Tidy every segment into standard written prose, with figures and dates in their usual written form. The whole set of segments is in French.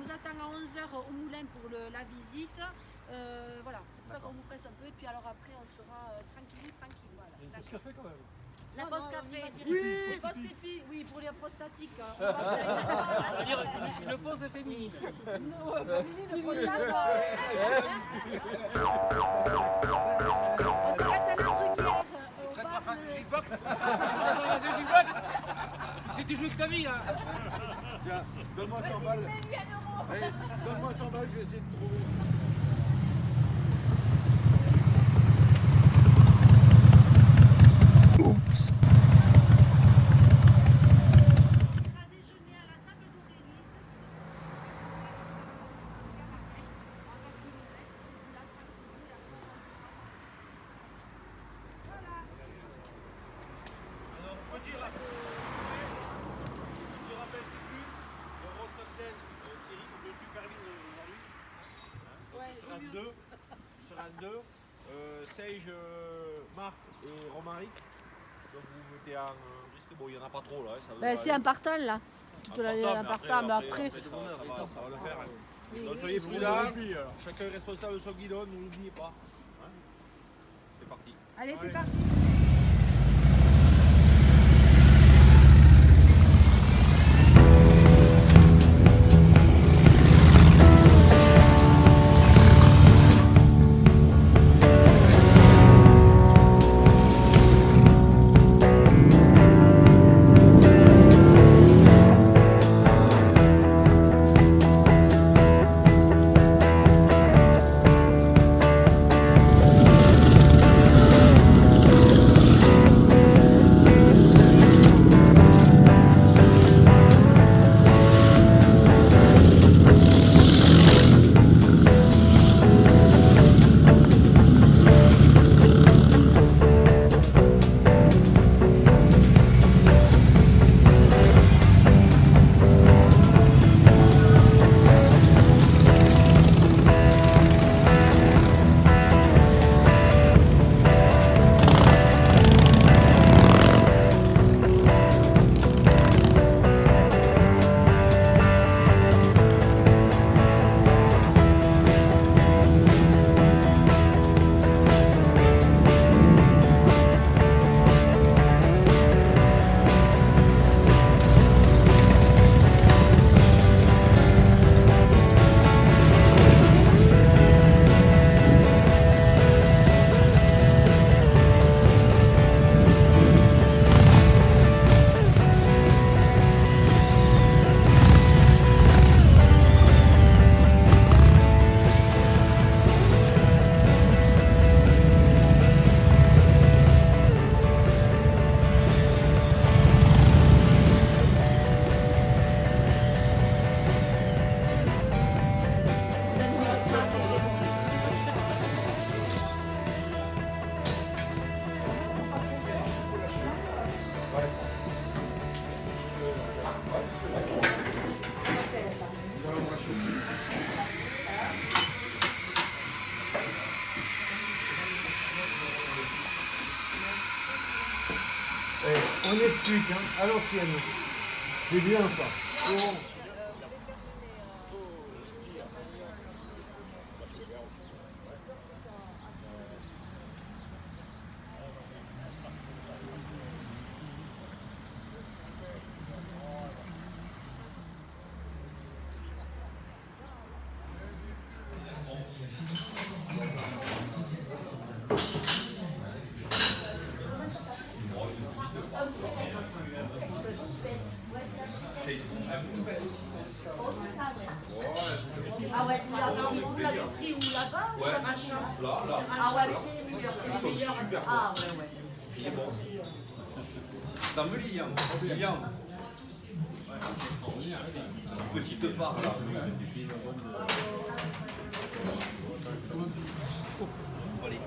attend à 11h au moulin pour la visite. Voilà, c'est pour ça qu'on vous presse un peu. Et puis alors après, on sera tranquille. Voilà. Il y a une pause café quand même. La pause café. Oui. Pause pipi. Oui, pour les prostatiques. C'est-à-dire une pause féministe. Non, féminine, prostate. On s'arrête à l'Andruguière. Très très fan du jukebox. Dans deux jukebox. C'est du jeu de ta vie là. Tiens, donne-moi 100 balles. Hey, donne-moi 100 balles, je vais essayer de trouver. Oups. Sage, Marc et Romaric. Donc vous mettez un risque, bon il n'y en a pas trop là. Ben, c'est un partant là. Tu te l'as un partant, mais après. Ça va le faire. Donc soyez prudents, chacun est responsable de son guidon, ne l'oubliez pas. Hein, c'est parti. Allez, c'est parti. On explique, hein, à l'ancienne. C'est bien ça. Bon. Ah ouais, vous l'avez pris où là-bas ou ça machin? Là. Ah ouais, mais c'est les meilleurs. Ils sont super bons. Ah ouais. Il est bon. Ça me lie, Liam. Petite part là. Allez.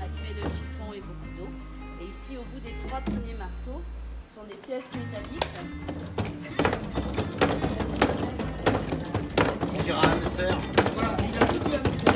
a limé le chiffon et beaucoup d'eau. Et ici, au bout des 3 premiers marteaux, sont des pièces métalliques. On dirait un hamster. Voilà, il a tout le hamster.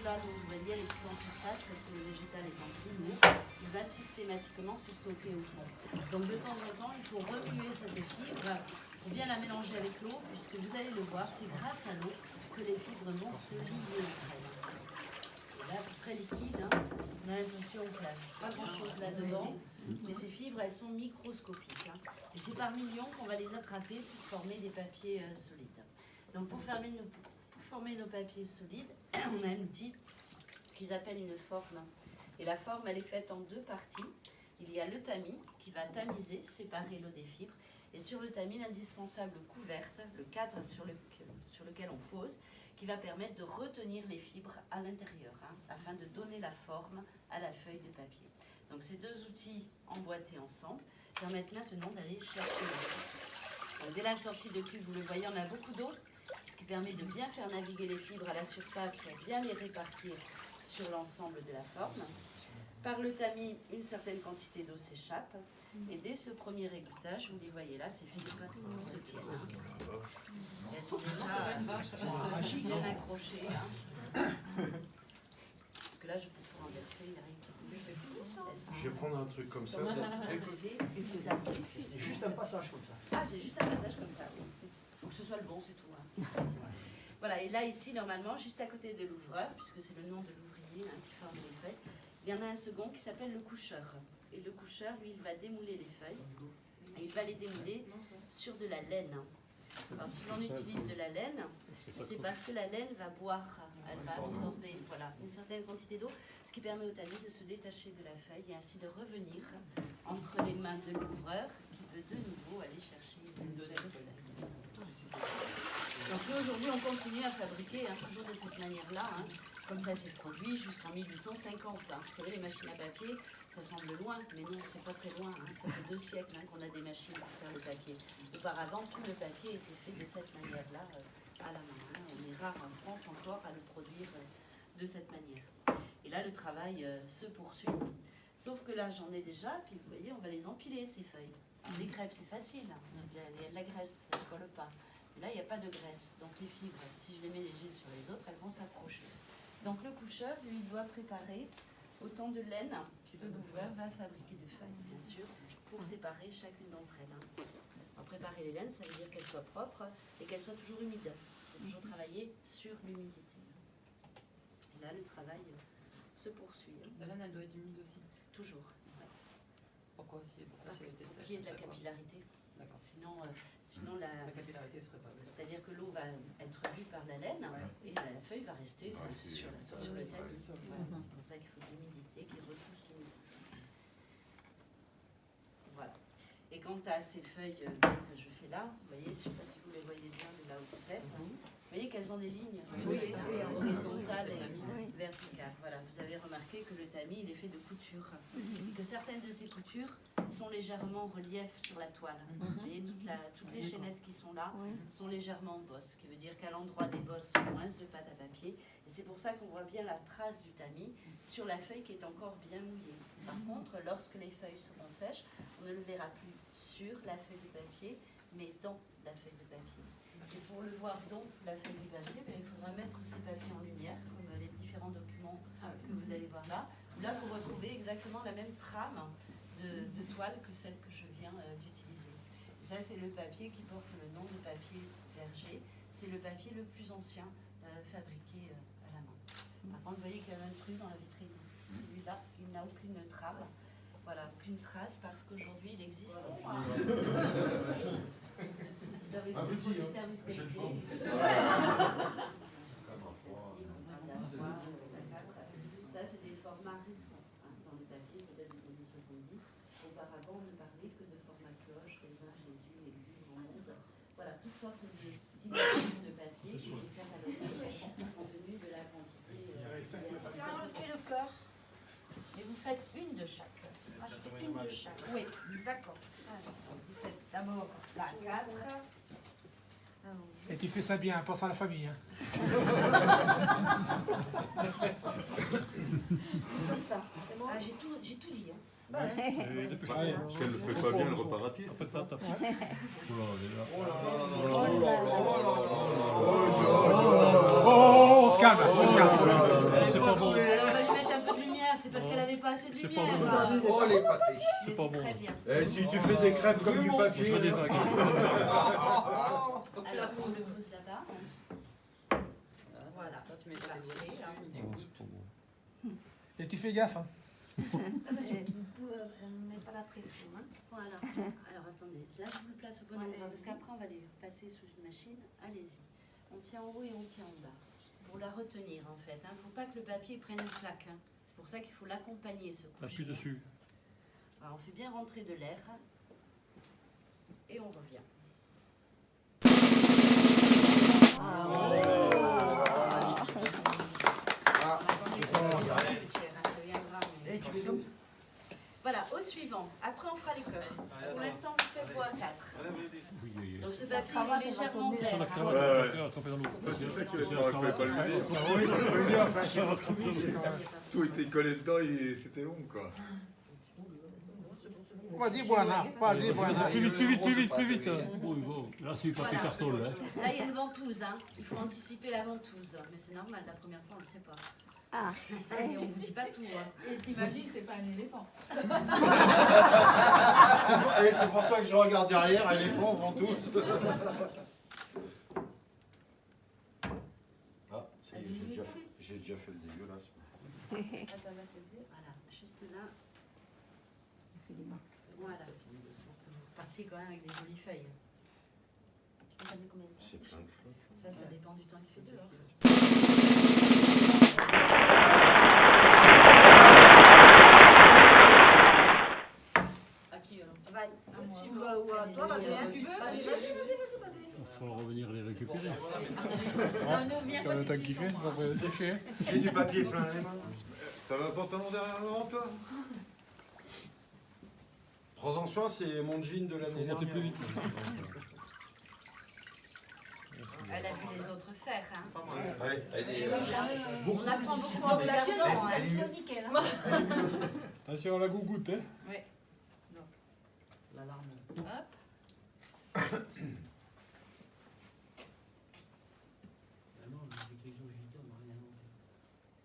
Là, vous voyez, elle est tout en surface parce que le végétal étant plus lourd, il va systématiquement se stocker au fond. Donc de temps en temps, il faut remuer cette fibre pour bien la mélanger avec l'eau, puisque vous allez le voir, c'est grâce à l'eau que les fibres vont se lier entre elles. Et là, c'est très liquide, hein. On a l'impression qu'il n'y a pas grand-chose là-dedans, mais ces fibres, elles sont microscopiques. Hein. Et c'est par millions qu'on va les attraper pour former des papiers solides. Donc pour former nos papiers solides, on a un outil qu'ils appellent une forme. Et la forme, elle est faite en 2 parties. Il y a le tamis qui va tamiser, séparer l'eau des fibres. Et sur le tamis, l'indispensable couverte, le cadre sur lequel on pose, qui va permettre de retenir les fibres à l'intérieur, hein, afin de donner la forme à la feuille de papier. Donc ces 2 outils emboîtés ensemble permettent maintenant d'aller chercher l'eau. Dès la sortie de cuve, vous le voyez, on a beaucoup d'eau, ce qui permet de bien faire naviguer les fibres à la surface pour bien les répartir sur l'ensemble de la forme. Par le tamis, une certaine quantité d'eau s'échappe. Et dès ce premier égouttage, vous les voyez là, ces fibres se tiennent. Elles sont déjà bien accrochées. Hein. Parce que là, je peux tout renverser, il arrive. Je vais prendre un truc comme ça. C'est juste un passage comme ça. Ah, c'est juste un passage comme ça. Il faut que ce soit le bon, c'est tout. Hein. Voilà, et là, ici, normalement, juste à côté de l'ouvreur, puisque c'est le nom de l'ouvrier hein, qui forme les feuilles, il y en a un second qui s'appelle le coucheur. Et le coucheur, lui, il va démouler les feuilles. Et il va les démouler sur de la laine. Alors, si l'on utilise de la laine, c'est parce que la laine va boire, elle va absorber voilà, une certaine quantité d'eau, ce qui permet au tamis de se détacher de la feuille et ainsi de revenir entre les mains de l'ouvreur qui veut de nouveau aller chercher une nouvelle feuille. Donc nous, aujourd'hui, on continue à fabriquer hein, toujours de cette manière-là. Hein. Comme ça s'est produit jusqu'en 1850. Hein. Vous savez, les machines à papier, ça semble loin, mais non, c'est pas très loin. Hein. Ça fait 2 siècles hein, qu'on a des machines pour faire le papier. Auparavant, tout le papier était fait de cette manière-là, à la main. Hein. On est rare en France encore à le produire de cette manière. Et là, le travail se poursuit. Sauf que là, j'en ai déjà, puis vous voyez, on va les empiler, ces feuilles. Les crêpes, c'est facile, hein. Il y a de la graisse, ça ne colle pas. Mais là, il n'y a pas de graisse. Donc les fibres, si je les mets les unes sur les autres, elles vont s'accrocher. Donc le coucheur, lui, il doit préparer autant de laine que l'ouvreur va fabriquer de feuilles, bien sûr, pour séparer chacune d'entre elles. Hein. Alors, préparer les laines, ça veut dire qu'elles soient propres et qu'elles soient toujours humides. C'est toujours travailler sur l'humidité. Et là, le travail se poursuit. Hein. La laine, elle doit être humide aussi. Toujours. Ouais. Pourquoi si Pour qu'il y ait de la capillarité. Sinon la capillarité serait pas bonne. C'est-à-dire que l'eau va être vue par la laine et la feuille va rester sur le tamis. Voilà. C'est pour ça qu'il faut de l'humidité qui repousse l'humidité. Voilà. Et quant à ces feuilles que je fais là, vous voyez, je ne sais pas si vous les voyez bien de là où vous êtes, vous voyez qu'elles ont des lignes horizontales et verticales. Voilà, vous avez remarqué que le tamis, il est fait de coutures. Et que certaines de ces coutures sont légèrement en relief sur la toile. Vous voyez, toutes les chaînettes qui sont là sont légèrement en bosse, ce qui veut dire qu'à l'endroit des bosses, on rince de pâte à papier. Et c'est pour ça qu'on voit bien la trace du tamis sur la feuille qui est encore bien mouillée. Par contre, lorsque les feuilles seront sèches, on ne le verra plus sur la feuille de papier, mais dans la feuille de papier. Et pour le voir donc, la feuille du papier, il faudra mettre ces papiers en lumière, comme les différents documents que vous allez voir là. Là, vous retrouvez exactement la même trame de toile que celle que je viens d'utiliser. Ça, c'est le papier qui porte le nom de papier Berger. C'est le papier le plus ancien fabriqué à la main. Par contre, vous voyez qu'il y a un truc dans la vitrine. Celui-là, il n'a aucune trace. Voilà, aucune trace parce qu'aujourd'hui, il existe. Vous avez Un petit, du hein. service J'ai le qualité. Ça, c'est des formats récents. Dans le papier, ça date des années 70. Auparavant, on ne parlait que de format cloche, raisin, Jésus, aiguille, monde. Voilà, toutes sortes de dimensions de papier qui sont cataloguées compte tenu de la quantité. Là, je fais le cœur. Mais vous faites une de chaque. Ah, je fais une de chaque. Oui, d'accord. Vous faites d'abord la 4. Et tu fais ça bien, pense à la famille. Hein. Comme ça. C'est bon. Ah, j'ai tout dit. Hein. Si elle ne fait pas bien, elle repart à pied, c'est ça? Oh, on se calme, on se calme. C'est pas bon. Alors, on va lui mettre un peu de lumière, c'est parce qu'elle n'avait pas assez de C'est lumière. pas bon. Oh les pâtés. Mais pas c'est bon. très bien. Et si tu fais des crêpes comme du papier, Je dévague. Donc là, on le pose là-bas. Voilà, tu mets pas Et tu fais gaffe. Hein. Ne mets pas la pression. Hein. Voilà. Alors attendez, là je vous le place au bon endroit parce qu'après on va les passer sous une machine. Allez-y. On tient en haut et on tient en bas. Pour la retenir en fait. Il ne faut pas que le papier prenne une claque. Hein. C'est pour ça qu'il faut l'accompagner ce coup. Appuie dessus. Alors, on fait bien rentrer de l'air. Et on revient. Voilà, au suivant. Après, on fera les cœurs. Pour l'instant, on fait pour 4. Donc, ce papier est légèrement vert. Sur la hein. cravate, trempé dans l'eau. c'est fait que il fallait pas le dire. Tout était collé dedans et c'était long, quoi. Vas-y, Boana, vas-y, Boana. Plus vite, plus vite, plus vite, plus vite. Oui, bon. Là, c'est du papier Voilà. carton, là. Là, il y a une ventouse. Hein. Il faut anticiper la ventouse. Mais c'est normal, la première fois, on ne le sait pas. Ah. Et on ne vous dit pas tout. Hein. Et t'imagines, c'est pas un éléphant. C'est pour ça que je regarde derrière, éléphant, ventouse. Ah, ça y est, j'ai déjà fait le dégueulasse. Attends, va te dire. Voilà, juste là. Voilà. Vous partiez quand même avec des jolies feuilles. C'est plein de flots. Ça dépend du temps qu'il fait dehors. À qui alors? Toi, va bien. Tu veux? Allez, vas-y, Babé. Il faut revenir les récupérer. Non, nous, viens pas Le temps d'ici. qu'il fait, c'est pas pour sécher. J'ai du papier plein les mains. T'avais un pantalon derrière devant toi? Prends-en soin, c'est mon jean de l'année Faut monter dernière. plus vite. Elle a vu les autres faire. Hein. Ouais. On apprend beaucoup en La tienne, regardant. Hein. elle soit nickel. Hein. Attention à la gougoute, hein. L'alarme. Hop.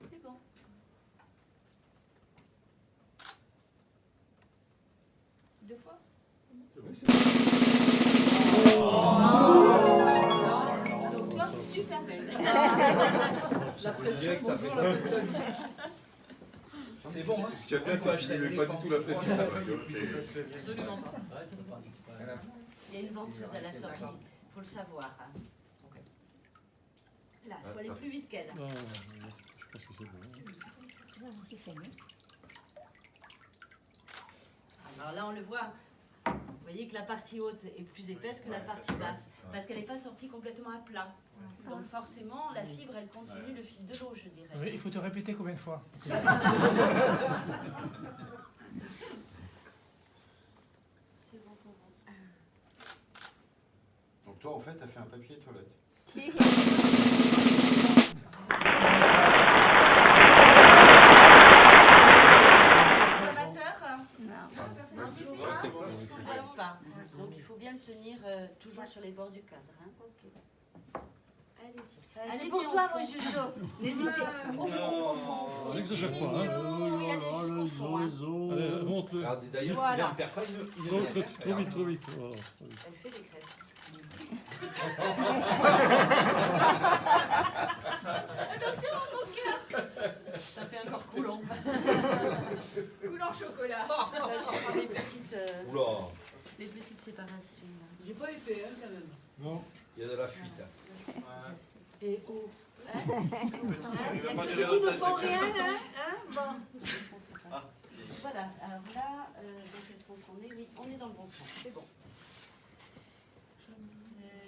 C'est bon. Deux fois? Donc toi, super belle. Direct, t'as fait ça toute ta vie. C'est bon, hein? Ce qui est bien, c'est que je n'aimais pas du tout la pression. Absolument pas. Il y a une ventouse à la sortie. Il faut le savoir. Hein. Là, il faut aller plus vite qu'elle. Non, je pense que c'est bon. Alors là, on le voit. Vous voyez que la partie haute est plus épaisse que la partie basse. Parce qu'elle n'est pas sortie complètement à plat. Donc forcément, la fibre, elle continue le fil de l'eau, je dirais. Oui, il faut te répéter combien de fois? C'est bon pour vous. Donc toi, en fait, t'as fait un papier toilette. Les amateurs, C'est quoi? alors pas. Donc il faut bien le tenir toujours sur les bords du cadre. Hein. revoir, mon chouchou. N'hésitez au fond. On n'exagère pas, hein. Il faut y aller jusqu'au fond, hein. Allez, monte-le. D'ailleurs, Voilà. il ne perd pas une Trop vite, trop vite. Voilà. Elle fait des crêpes. Ça fait encore coulant. Coulant chocolat. Là, je prends des petites séparations. Là. J'ai pas eu PL quand même. Non. Il y a de la fuite. Et oh. Il y a que ceux qui ne font rien, hein, bon. Voilà, alors là, dans quel sens on est? Oui, on est dans le bon sens, c'est bon.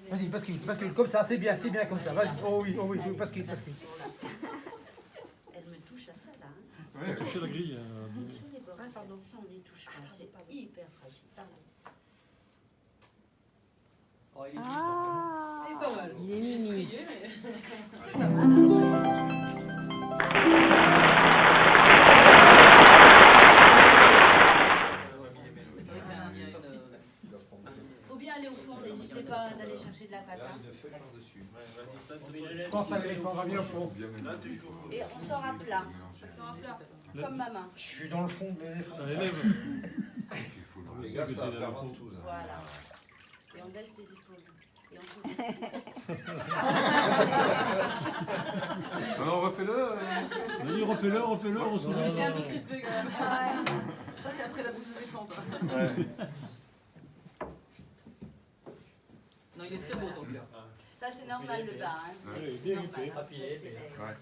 Vas-y, bascule, comme ça, c'est bien comme ça. Vas-y. Oh oui, bascule. Elle me touche à ça là. Hein. Ouais, Toucher la grille. Sur les bords, ça on n'y touche pas, c'est hyper fragile. Oh, il est pas mal. Il est mimi. Crié, mais... Faut bien aller au fond, n'hésitez pas d'aller chercher de la pâte. Hein. Je pense à l'éléphant, va bien au fond. Et on sort à plat, comme ma main. Je suis dans le fond de l'éléphant. Élève. Les gars, ça va faire ventouse. Voilà. Et on baisse les épaules. Et on tourne. Alors refais-le. Vas-y, refais-le, on se Il est un peu crispé quand même. Ça, c'est après la bouche d'éléphant, ça. Ouais. Non, il est très beau ton cœur. Ça c'est normal le bas. Hein. Ouais, C'est bien normal. épais. Hein. Ça, c'est- Ouais.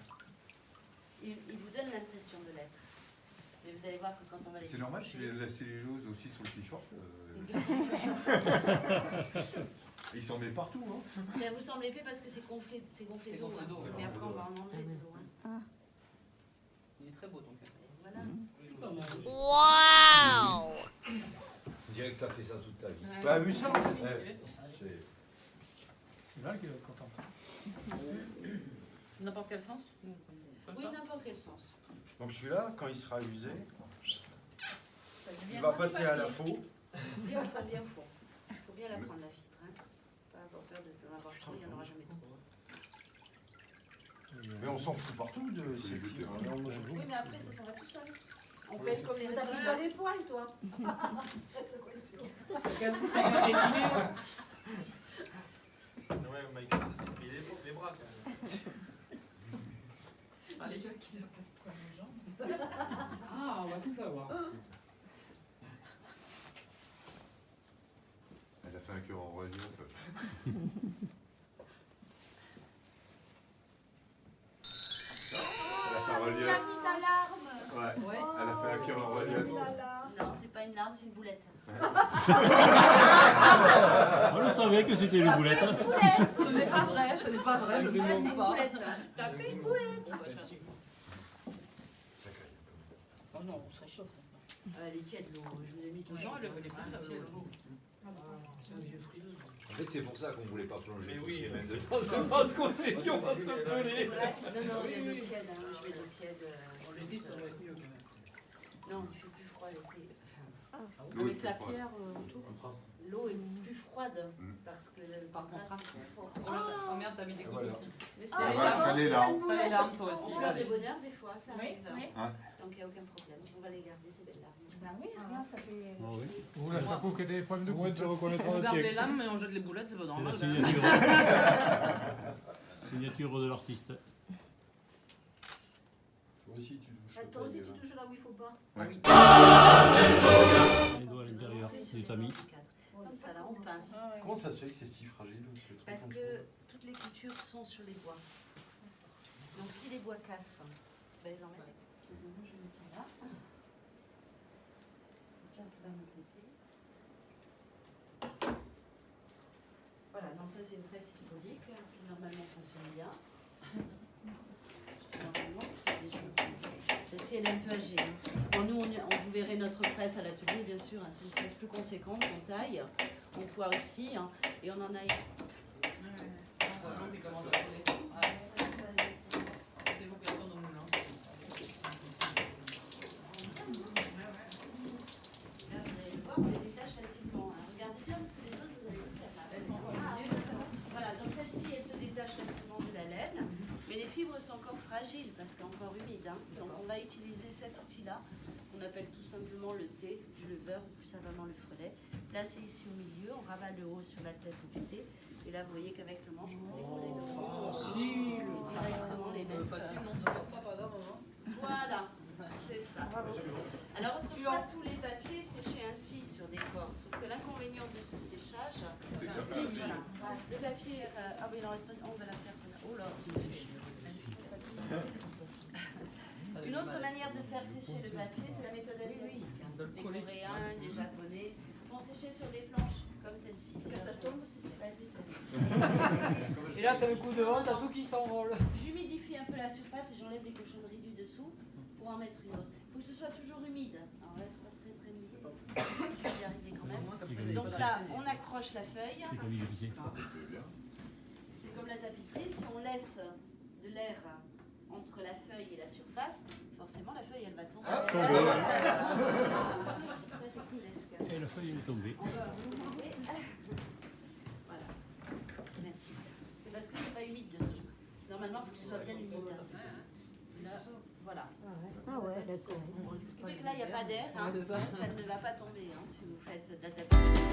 Il vous donne l'impression de l'être. Mais vous allez voir que quand on va les C'est normal qu'il y ait de la cellulose aussi sur le t-shirt. Il s'en met partout. Hein. Ça vous semble épais parce que c'est gonflé d'eau. gonflé d'eau, Hein. ouais. Mais après on va en enlever de l'eau. Hein. Il est très beau ton cœur. Voilà. Waouh! On dirait que tu as fait ça toute ta vie. T'as vu ça? C'est- C'est vrai que content. N'importe quel sens Comme Oui, ça n'importe quel sens. Donc celui-là, quand il sera usé, Ça devient il va comme passer du à la papier. faux. Bien, ça bien faux. Il faut bien la prendre la fibre. Hein. Pas avoir peur d'en avoir trop, il n'y en aura jamais trop. Mais on s'en fout partout de cette fibre. Oui, mais après ça va tout seul. On pèse comme les T'as plus réparations. pas les poils, toi. Ouais, Michael, ça s'est pris les bras quand même. Ah, les gens qui n'ont pas les jambes. Ah, on va tout savoir. Elle a fait un cœur en relief. Elle a fait un La relief. petite alarme. Ouais. Elle a fait un cœur en relief. Oh là là. Non, c'est pas une larme, c'est une boulette. On le savait que c'était une boulette. Hein. Ce n'est pas vrai, je ne Ça, c'est le une demande pas. boulette. T'as fait une boulette. Oh non, on se réchauffe. Elle est tiède l'eau, je vous ai mis tout Non, elle est pas tiède. En fait, c'est pour ça qu'on ne voulait pas plonger. Mais tous oui, ces mais mêmes de de temps temps. en temps, qu'on sait qu'on va se C'est peler. vrai. Non, non, il y a de l'eau tiède, hein. Je mets de l'eau tiède. On le dit, ça va être mieux quand même. Non, il fait plus froid l'été. L'eau est Avec la plus froide. pierre autour. L'eau est plus froide Mm. parce que le Par contraste contraste. est plus fort. Oh merde, t'as mis des Voilà. coups. Mais c'est Ah, pas ouais. grave. Elle est là. T'as les larmes toi aussi. On pleure des bonheurs des fois, ça Oui, arrive. oui. Donc il n'y a aucun problème. On va les garder, ces belles larmes. Ben oui, regarde, ça fait. Ah oui. Oula, ça prouve que t'as des problèmes de Au moins, couple. tu reconnaîtras On le garde les tien. lames, mais on jette les boulettes, c'est pas C'est normal. la quand même. signature. Signature de l'artiste. Toi aussi, tu touches. Ah, toi aussi, tu touches là où il faut pas. Les doigts à l'intérieur du tamis. Comme ça, là, on pince. Comment ça se fait que c'est si fragile ce truc Parce comme que toutes les coutures sont sur les bois. Donc si les bois cassent, ben les enlève. Je vais mettre ça là. Ça, c'est dans le côté. Voilà, donc ça c'est une presse hydraulique qui normalement fonctionne bien. Normalement, celle-ci elle est un peu âgée. Hein. Bon, nous, vous verrez notre presse à l'atelier, bien sûr. Hein, c'est une presse plus conséquente, en taille, en poids aussi. Hein, et on en a. Puis comment ça va rouler. C'est vous qui retourne au moulin. Là, vous allez le voir, on les détache facilement. Hein. Regardez bien parce que les autres, vous allez le faire. Là. Voilà, donc celle-ci, elle se détache facilement de la laine. Mais les fragile parce qu'encore humide. Hein. Donc on va utiliser cet outil-là, qu'on appelle tout simplement le T, du lever ou plus savamment le frelet. Placé ici au milieu, on rabat le haut sur la tête du T. Et là, vous voyez qu'avec le manche, on peut décoller le fond. Et directement les mêmes Voilà, c'est ça. Alors autrefois, tous les papiers séchaient ainsi sur des cordes. Sauf que l'inconvénient de ce séchage, voilà. Le papier, ah oui, il en reste, on va la faire celle-là. Oh là, une autre manière de faire sécher le papier, c'est la méthode asiatique. Les Coréens, les Japonais vont sécher sur des planches comme celle-ci. Ça tombe, c'est vas-y, Et là, t'as le coup de vent, t'as tout qui s'envole. J'humidifie un peu la surface et j'enlève les cochonneries du dessous pour en mettre une autre. Il faut que ce soit toujours humide. Alors là, c'est pas très humide. Je vais y arriver quand même. Donc là, on accroche la feuille. C'est comme il est pissé. C'est comme la tapisserie. Si on laisse de l'air entre la feuille et la surface, forcément la feuille elle va tomber. Ça c'est coolesque. Et la feuille elle est tombée. On va remonter. Voilà. Merci. C'est parce que c'est pas humide dessous. Normalement, il faut que ce soit bien humide. Là, voilà. Ah ouais, d'accord. Ce qui fait que là, il n'y a pas d'air. Hein. Elle ne va pas tomber hein, si vous faites de la tapisserie.